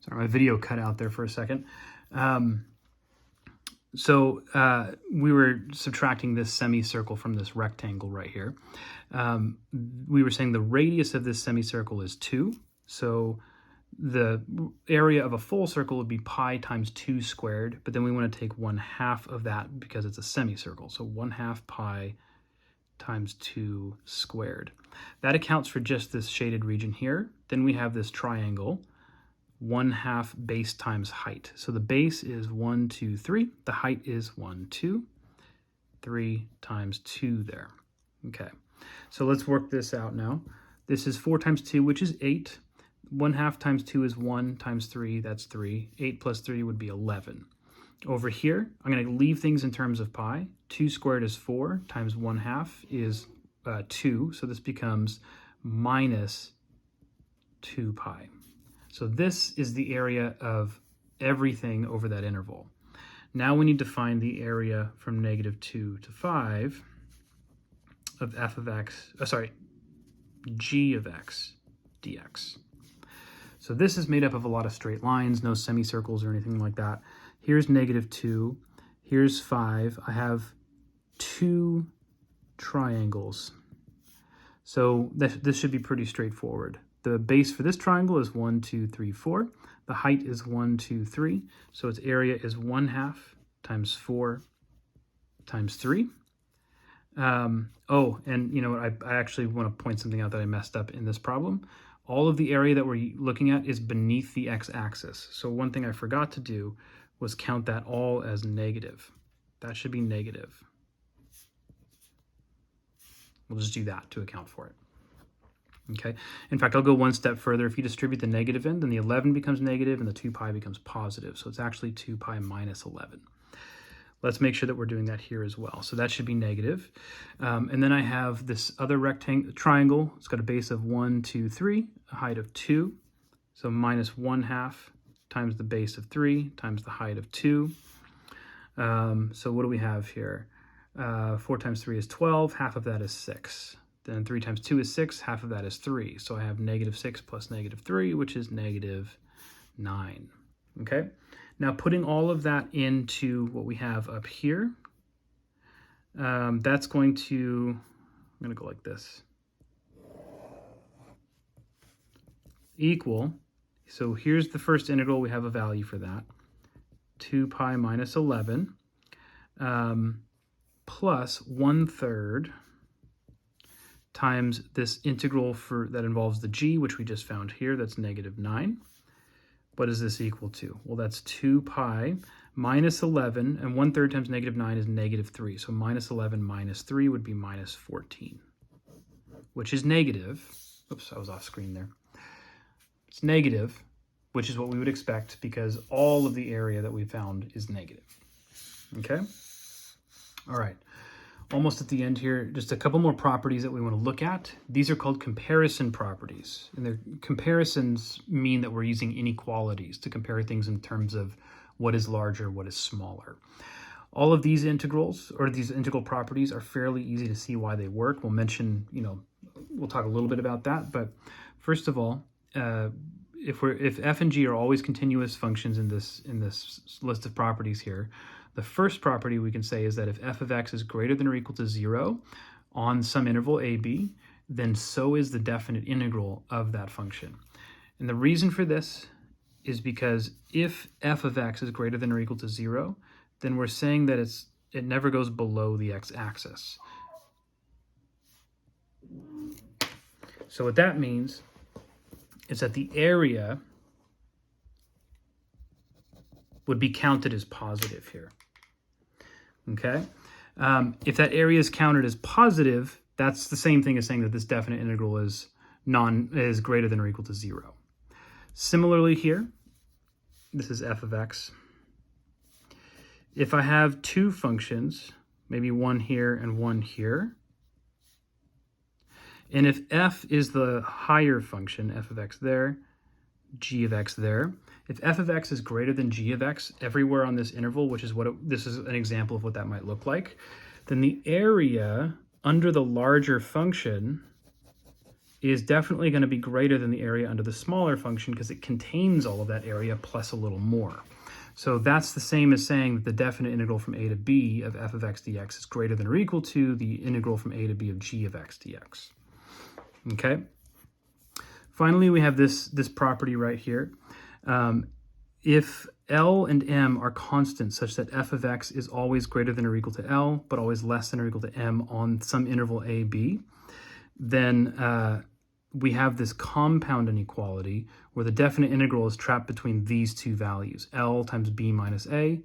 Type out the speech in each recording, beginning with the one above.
Sorry, my video cut out there for a second. We were subtracting this semicircle from this rectangle right here. We were saying the radius of this semicircle is 2. So the area of a full circle would be pi times 2 squared, but then we want to take 1/2 of that because it's a semicircle. So 1/2 pi times 2 squared. That accounts for just this shaded region here. Then we have this triangle, 1/2 base times height. So the base is 1, 2, 3. The height is 1, 2, 3 times 2 there. Okay, so let's work this out now. This is 4 times 2, which is 8. 1/2 times 2 is 1 times 3, that's 3. 8 plus 3 would be 11. Over here, I'm going to leave things in terms of pi. 2 squared is 4 times 1/2 is 2. So this becomes minus 2 pi. So this is the area of everything over that interval. Now we need to find the area from -2 to 5 of f of x, g of x dx. So this is made up of a lot of straight lines, no semicircles or anything like that. Here's -2, here's 5. I have 2 triangles. So this should be pretty straightforward. The base for this triangle is 1, 2, 3, 4. The height is 1, 2, 3. So its area is 1/2 times 4 times 3. And you know what? I actually want to point something out that I messed up in this problem. All of the area that we're looking at is beneath the x-axis. So one thing I forgot to do was count that all as negative. That should be negative. We'll just do that to account for it. Okay. In fact, I'll go one step further. If you distribute the negative end, then the 11 becomes negative and the 2 pi becomes positive. So it's actually 2 pi minus 11. Let's make sure that we're doing that here as well. So that should be negative. And then I have this other triangle. It's got a base of 1, 2, 3, a height of 2. So minus 1/2 times the base of 3 times the height of 2. So what do we have here? 4 times 3 is 12. Half of that is 6. Then 3 times 2 is 6. Half of that is 3. So I have -6 plus -3, which is -9. Okay. Now putting all of that into what we have up here, that's going to, I'm going to go like this, equal, so here's the first integral, we have a value for that, 2 pi minus 11 plus 1/3 times this integral that involves the g, which we just found here, that's -9. What is this equal to? Well, that's 2 pi minus 11, and 1/3 times -9 is -3. So minus 11 minus 3 would be minus 14, which is negative. Oops, I was off screen there. It's negative, which is what we would expect because all of the area that we found is negative. Okay? All right. Almost at the end here, just a couple more properties that we want to look at. These are called comparison properties. And their comparisons mean that we're using inequalities to compare things in terms of what is larger, what is smaller. All of these integrals, or these integral properties, are fairly easy to see why they work. We'll mention, we'll talk a little bit about that. But first of all, if f and g are always continuous functions in this list of properties here, the first property we can say is that if f of x is greater than or equal to 0 on some interval ab, then so is the definite integral of that function. And the reason for this is because if f of x is greater than or equal to 0, then we're saying that it never goes below the x-axis. So what that means is that the area would be counted as positive here. Okay? If that area is counted as positive, that's the same thing as saying that this definite integral is greater than or equal to 0. Similarly here, this is f of x. If I have two functions, maybe one here and one here, and if f is the higher function, f of x there, g of x there, if f of x is greater than g of x everywhere on this interval, which is this is an example of what that might look like, then the area under the larger function is definitely going to be greater than the area under the smaller function because it contains all of that area plus a little more. So that's the same as saying that the definite integral from a to b of f of x dx is greater than or equal to the integral from a to b of g of x dx. Okay. Finally, we have this property right here. If L and M are constants such that f of x is always greater than or equal to L, but always less than or equal to M on some interval a, b, then we have this compound inequality where the definite integral is trapped between these two values, L times b minus a,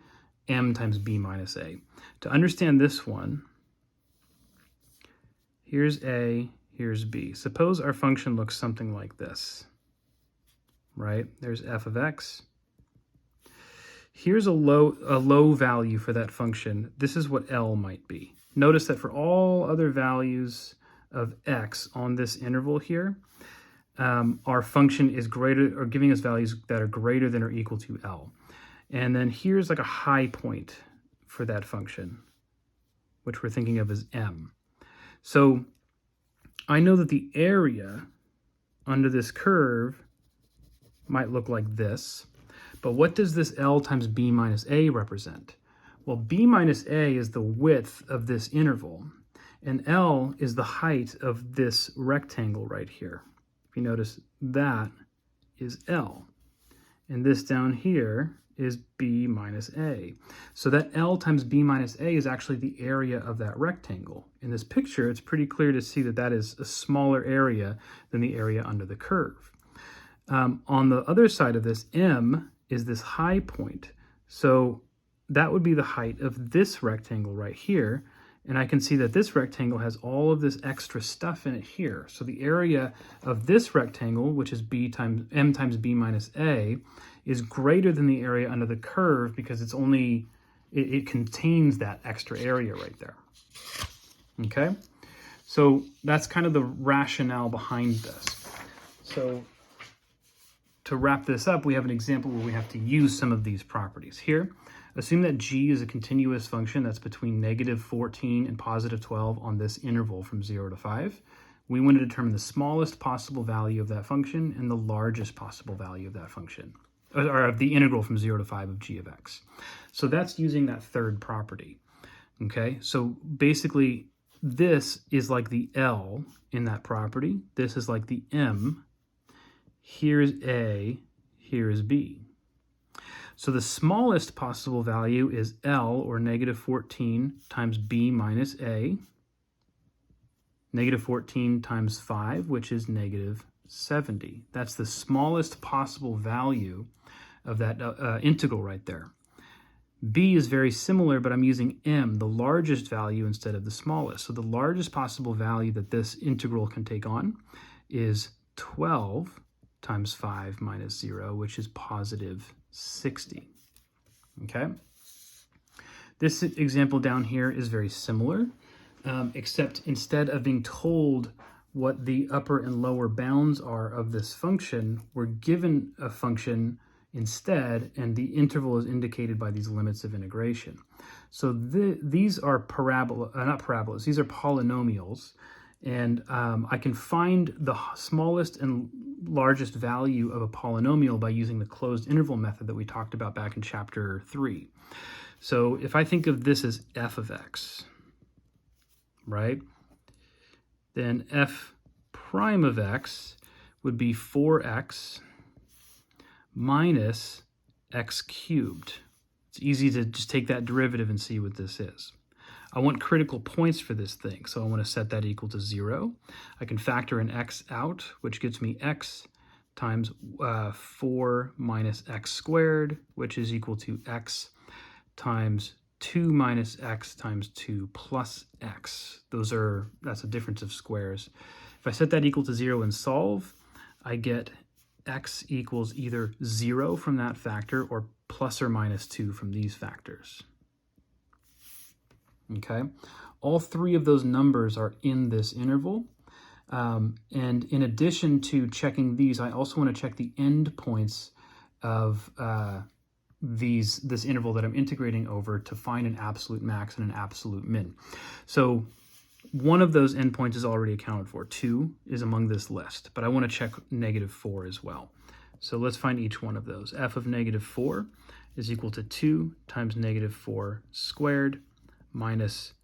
M times b minus a. To understand this one, here's a, here's b. Suppose our function looks something like this, right? There's f of x. Here's a low value for that function. This is what L might be. Notice that for all other values of x on this interval here, our function is greater, or giving us values that are greater than or equal to L. And then here's like a high point for that function, which we're thinking of as M. So I know that the area under this curve might look like this, but what does this L times b minus a represent? Well, b minus a is the width of this interval, and L is the height of this rectangle right here. If you notice, that is L. And this down here is b minus a. So that L times b minus a is actually the area of that rectangle. In this picture, it's pretty clear to see that that is a smaller area than the area under the curve. On the other side of this, M is this high point. So that would be the height of this rectangle right here. And I can see that this rectangle has all of this extra stuff in it here. So the area of this rectangle, which is M times b minus a, is greater than the area under the curve because it contains that extra area right there. Okay? So that's kind of the rationale behind this. So to wrap this up, we have an example where we have to use some of these properties. Here, assume that g is a continuous function that's between negative 14 and positive 12 on this interval from 0 to 5. We want to determine the smallest possible value of that function and the largest possible value of that function, or of the integral from 0 to 5 of g of x. So that's using that third property. Okay, so basically this is like the L in that property. This is like the M. Here's A, here's B. So the smallest possible value is L, or negative 14, times B minus A. Negative 14 times 5, which is negative 70. That's the smallest possible value of that integral right there. B is very similar, but I'm using M, the largest value, instead of the smallest. So the largest possible value that this integral can take on is 12 times 5 minus 0, which is positive 60. Okay? This example down here is very similar, except instead of being told what the upper and lower bounds are of this function, we're given a function instead, and the interval is indicated by these limits of integration. So these are not parabolas, these are polynomials. And I can find the smallest and largest value of a polynomial by using the closed interval method that we talked about back in chapter 3. So if I think of this as f of x, right, then f prime of x would be 4x minus x cubed. It's easy to just take that derivative and see what this is. I want critical points for this thing, so I want to set that equal to 0. I can factor an x out, which gives me x times 4 minus x squared, which is equal to x times 2 minus x times 2 plus x. That's a difference of squares. If I set that equal to 0 and solve, I get x equals either 0 from that factor or plus or minus 2 from these factors. Okay, all three of those numbers are in this interval. And in addition to checking these, I also want to check the endpoints of this interval that I'm integrating over to find an absolute max and an absolute min. So one of those endpoints is already accounted for. 2 is among this list, but I want to check -4 as well. So let's find each one of those. F of -4 is equal to 2 times -4 squared minus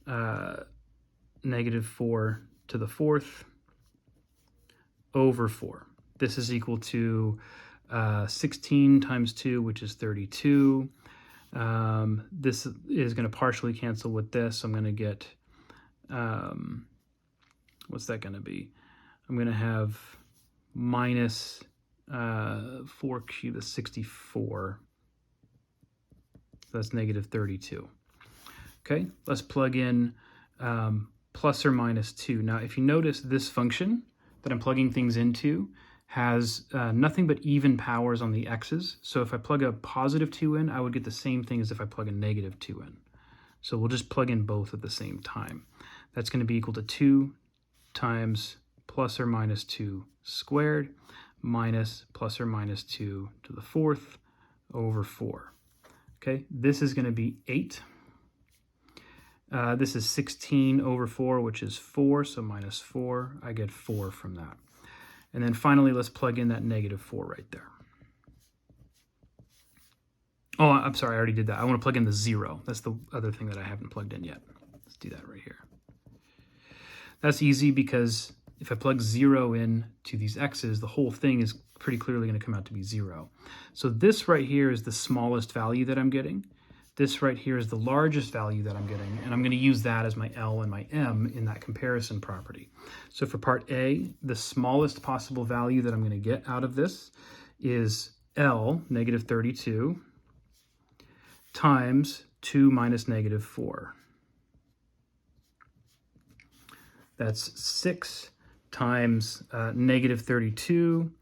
-4 to the 4th over 4. This is equal to 16 times 2, which is 32. This is going to partially cancel with this. I'm going to get, what's that going to be? I'm going to have minus 4 cubed is 64. So that's -32. Okay, let's plug in plus or minus 2. Now, if you notice, this function that I'm plugging things into has nothing but even powers on the x's. So if I plug a +2 in, I would get the same thing as if I plug a -2 in. So we'll just plug in both at the same time. That's going to be equal to 2 times plus or minus 2 squared minus plus or minus 2 to the 4th over 4. Okay, this is going to be 8. This is 16 over 4, which is 4, so minus 4. I get 4 from that. And then finally, let's plug in that -4 right there. Oh, I'm sorry, I already did that. I want to plug in the 0. That's the other thing that I haven't plugged in yet. Let's do that right here. That's easy because if I plug 0 in to these x's, the whole thing is pretty clearly going to come out to be 0. So this right here is the smallest value that I'm getting. This right here is the largest value that I'm getting, and I'm going to use that as my L and my M in that comparison property. So for part A, the smallest possible value that I'm going to get out of this is L, -32, times 2 minus -4. That's 6 times -32,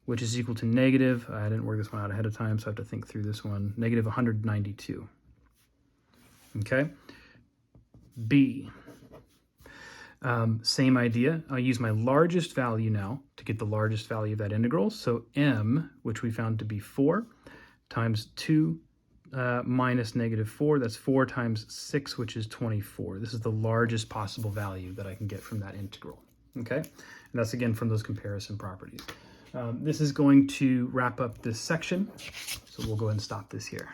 which is equal to negative, I didn't work this one out ahead of time, so I have to think through this one, -192. Okay, B, same idea. I'll use my largest value now to get the largest value of that integral. So M, which we found to be 4, times 2 minus -4, that's 4 times 6, which is 24. This is the largest possible value that I can get from that integral. Okay, and that's again from those comparison properties. This is going to wrap up this section, so we'll go ahead and stop this here.